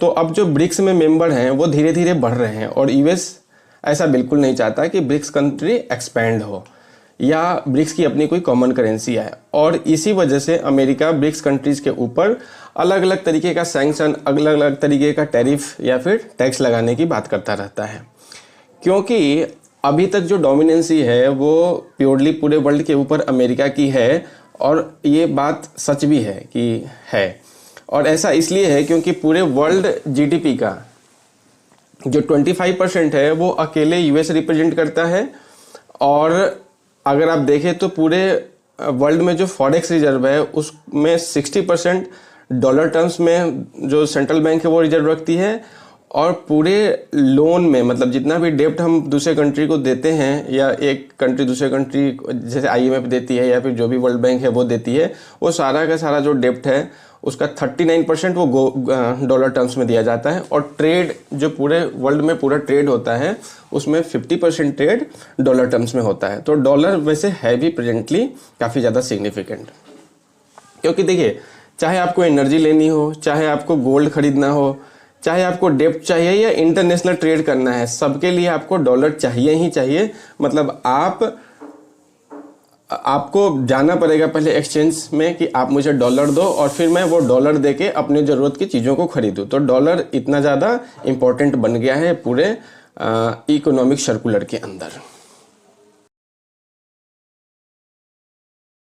तो अब जो ब्रिक्स में मेंबर हैं वो धीरे धीरे बढ़ रहे हैं और यूएस ऐसा बिल्कुल नहीं चाहता कि ब्रिक्स कंट्री एक्सपैंड हो या ब्रिक्स की अपनी कोई कॉमन करेंसी आए, और इसी वजह से अमेरिका ब्रिक्स कंट्रीज़ के ऊपर अलग अलग तरीके का सैंक्शन, अलग अलग तरीके का टैरिफ या फिर टैक्स लगाने की बात करता रहता है। क्योंकि अभी तक जो डोमिनेंसी है वो प्योरली पूरे वर्ल्ड के ऊपर अमेरिका की है, और ये बात सच भी है कि है। और ऐसा इसलिए है क्योंकि पूरे वर्ल्ड जीडीपी का जो 25% है वो अकेले यूएस रिप्रेजेंट करता है। और अगर आप देखें तो पूरे वर्ल्ड में जो फॉरेक्स रिजर्व है उसमें 60% डॉलर टर्म्स में जो सेंट्रल बैंक है वो रिजर्व रखती है, और पूरे लोन में मतलब जितना भी डेप्ट हम दूसरे कंट्री को देते हैं या एक कंट्री दूसरे कंट्री जैसे आईएमएफ देती है या फिर जो भी वर्ल्ड बैंक है वो देती है, वो सारा का सारा जो डेप्ट है उसका 39% वो डॉलर टर्म्स में दिया जाता है। और ट्रेड जो पूरे वर्ल्ड में पूरा ट्रेड होता है उसमें 50% ट्रेड डॉलर टर्म्स में होता है। तो डॉलर वैसे है भी प्रेजेंटली काफ़ी ज़्यादा सिग्निफिकेंट, क्योंकि देखिए चाहे आपको एनर्जी लेनी हो, चाहे आपको गोल्ड खरीदना हो, चाहे आपको डेप्ट चाहिए या इंटरनेशनल ट्रेड करना है, सबके लिए आपको डॉलर चाहिए ही चाहिए। मतलब आपको जाना पड़ेगा पहले एक्सचेंज में कि आप मुझे डॉलर दो और फिर मैं वो डॉलर देके अपनी ज़रूरत की चीज़ों को खरीदूँ। तो डॉलर इतना ज़्यादा इम्पोर्टेंट बन गया है पूरे इकोनॉमिक सर्कुलर के अंदर।